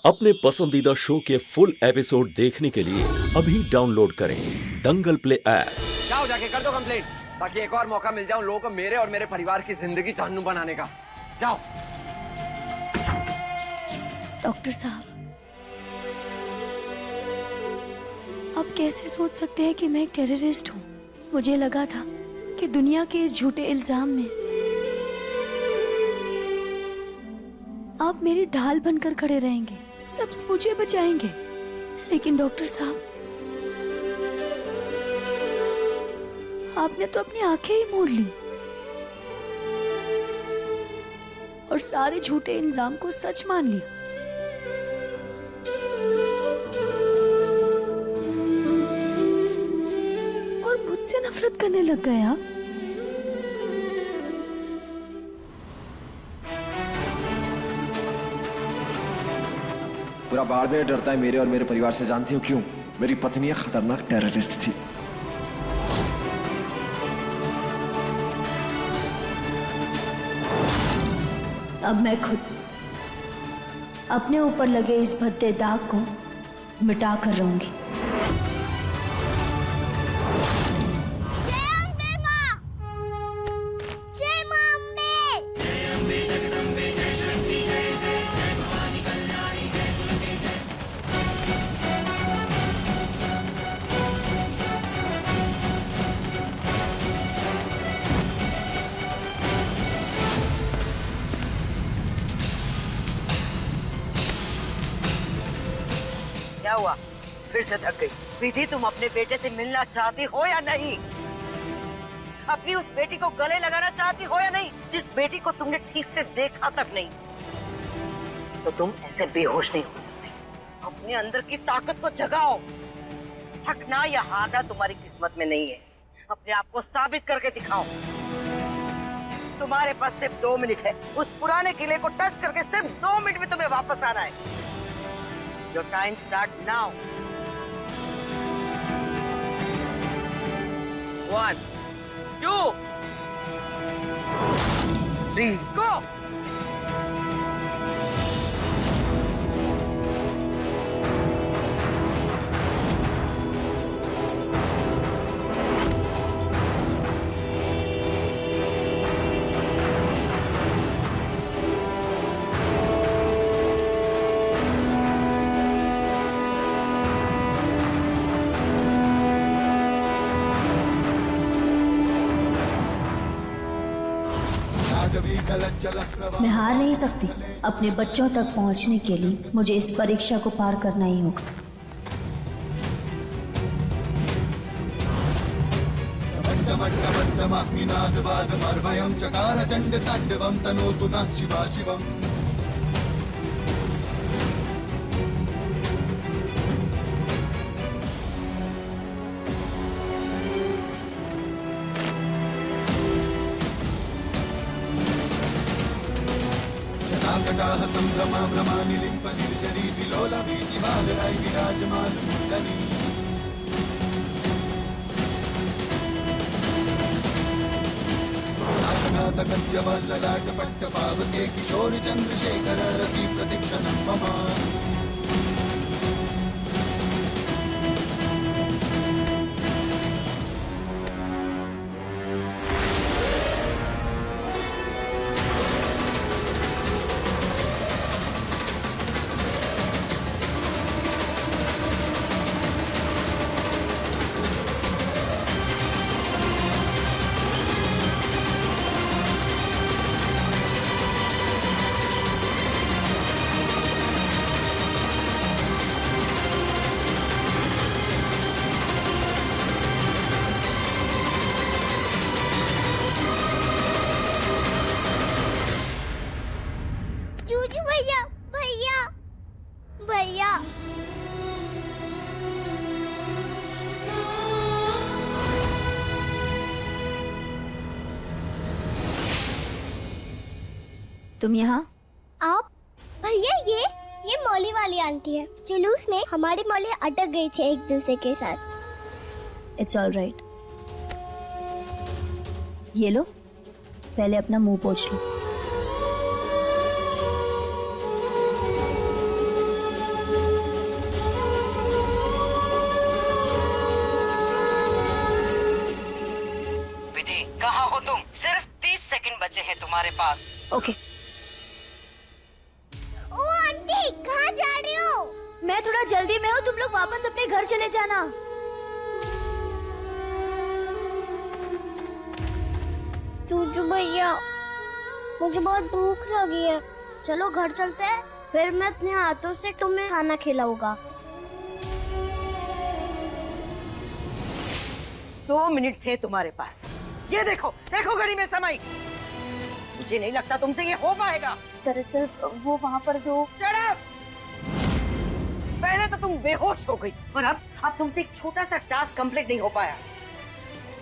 अपने पसंदीदा शो के फुल एपिसोड देखने के लिए अभी डाउनलोड करें दंगल प्ले ऐप। जाओ जाके कर दो कंप्लेंट, ताकि एक और मौका मिल जाए उन लोगों को मेरे और मेरे परिवार की जिंदगी चाहनू बनाने का। जाओ। डॉक्टर साहब, आप कैसे सोच सकते हैं कि मैं एक टेररिस्ट हूँ? मुझे लगा था कि दुनिया के इस झूठे इल्जाम में आप मेरी ढाल बनकर खड़े रहेंगे, सब मुझे बचाएंगे। लेकिन डॉक्टर साहब, आपने तो अपनी आंखें ही मोड़ ली और सारे झूठे इल्जाम को सच मान लिया। और मुझसे नफरत करने लग गए आप। पूरा बाड़मेर डरता है मेरे और मेरे परिवार से। जानती हो क्यों? मेरी पत्नी एक खतरनाक टेररिस्ट थी। अब मैं खुद अपने ऊपर लगे इस भद्दे दाग को मिटा कर रहूंगी। क्या हुआ? फिर से थक गई? विधि, तुम अपने बेटे से मिलना चाहती हो या नहीं? अपनी उस बेटी को गले लगाना चाहती हो या नहीं, जिस बेटी को तुमने ठीक से देखा तक नहीं? तो तुम ऐसे बेहोश नहीं हो सकती। अपने अंदर की ताकत को जगाओ। थकना या हारना तुम्हारी किस्मत में नहीं है। अपने आप को साबित करके दिखाओ। तुम्हारे पास सिर्फ 2 मिनट है। उस पुराने किले को टच करके सिर्फ 2 मिनट में तुम्हें वापस आना है। Your time starts now. 1, 2, 3, go! मैं हार नहीं सकती। अपने बच्चों तक पहुंचने के लिए मुझे इस परीक्षा को पार करना ही होगा। संभ्रमा भ्रमानि लिम्प निर्जरी विलोला बीजिमालराई विराजमान मुंडनी नाथ कज्जवल ललाट पट्ट पावके किशोर चंद्रशेखर रति प्रतीक्षणं मम तुम यहाँ? आप? भैया, ये मौली वाली आंटी है। जुलूस में हमारी मौली अटक गई थी एक दूसरे के साथ। It's all right. ये लो, पहले अपना मुंह पोंछ लो। तुम्हारे पास। ओके। ओ आंटी, कहाँ जा रही हो? मैं थोड़ा जल्दी में हूँ, तुम लोग वापस अपने घर चले जाना। चूचू भैया, मुझे बहुत भूख लगी है, चलो घर चलते हैं, फिर मैं अपने हाथों से तुम्हें खाना खिलाऊंगा। 2 मिनट थे तुम्हारे पास। ये देखो, देखो घड़ी में समय। मुझे नहीं लगता तुमसे ये हो पाएगा। दरअसल वो वहाँ पर जो Shut up! पहले तो तुम बेहोश हो गई और अब तुमसे एक छोटा सा टास्क कंप्लीट नहीं हो पाया।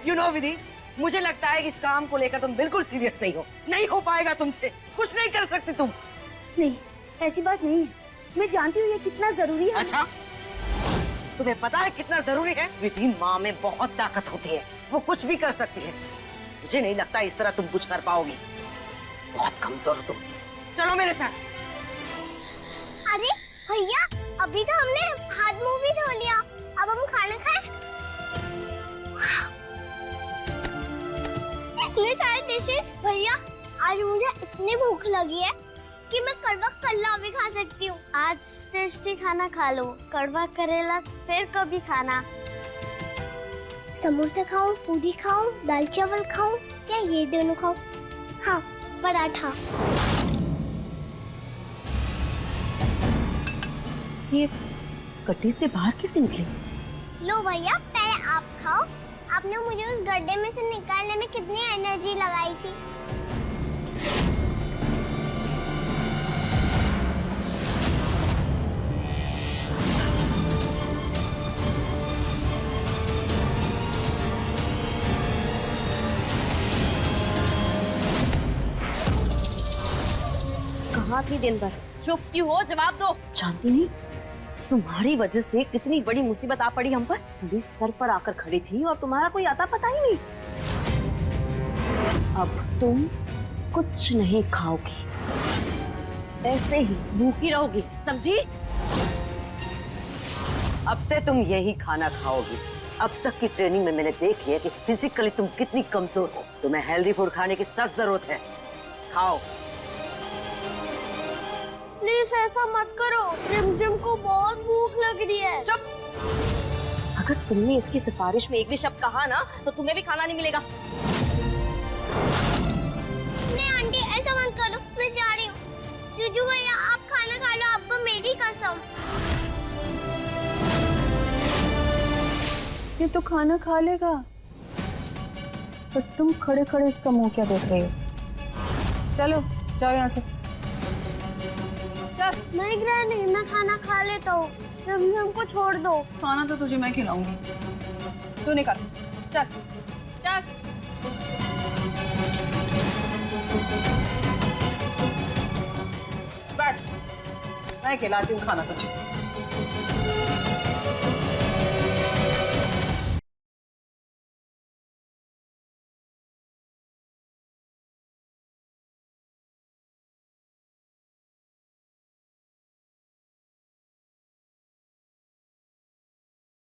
यू नो विधि, मुझे लगता है कि इस काम को लेकर तुम बिल्कुल सीरियस नहीं हो पाएगा तुमसे, कुछ नहीं कर सकती तुम। नहीं, ऐसी बात नहीं है, मैं जानती हूँ ये कितना जरूरी है। अच्छा, तुम्हें पता है कितना जरूरी है? विधि माँ में बहुत ताकत होती है, वो कुछ भी कर सकती है। मुझे नहीं लगता इस तरह तुम कुछ कर पाओगी, बहुत कमजोर हो तुम। चलो मेरे साथ। अरे भैया, अभी तो हमने हाथ मुंह भी धो लिया, अब हम खाना खाएं? इतने सारे डिशेस। भैया, आज मुझे इतनी भूख लगी है कि मैं कड़वा कल्ला भी खा सकती हूँ। आज टेस्टी खाना खा लो, कड़वा करेला फिर कभी खाना। समोसा खाऊं, पूरी खाऊं, दाल चावल खाऊं, क्या ये दोनों खाऊं? हाँ, पराठा। ये गड्ढे से बाहर कैसे निकले? लो भैया, पहले आप खाओ। आपने मुझे उस गड्ढे में से निकालने में कितनी एनर्जी लगाई थी। कहाँ थी दिन भर? चुप क्यों हो? जवाब दो। जानती नहीं, तुम्हारी वजह से कितनी बड़ी मुसीबत आ पड़ी हम पर। पुलिस सर पर आकर खड़ी थी और तुम्हारा कोई आता पता ही नहीं। अब तुम कुछ नहीं खाओगी, ऐसे ही भूखी रहोगी, समझी? अब से तुम यही खाना खाओगी। अब तक की ट्रेनिंग में मैंने देख लिया कि फिजिकली तुम कितनी कमजोर हो। तुम्हें हेल्दी फूड खाने की सख्त जरूरत है, खाओ। प्लीज ऐसा मत करो, रिमझिम को बहुत भूख लग रही है। चुप! अगर तुमने इसकी सिफारिश में एक भी शब्द कहा ना, तो तुम्हें भी खाना नहीं मिलेगा। नहीं आंटी, ऐसा मत करो, मैं जा रही हूँ। जीजू भैया, आप खाना खा लो, आपको मेरी कसम। ये तो खाना खा लेगा, पर तुम खड़े खड़े इसका मुंह क्या देख रहे हो? चलो जाओ यहाँ से। नहीं ग्रैनी, मैं खाना खा लेता हूँ, रिमझिम को छोड़ दो। खाना तो तुझे मैं खिलाऊंगी, तू निकल। चल चल। बैठ, मैं खिलाती हूँ खाना तुझे।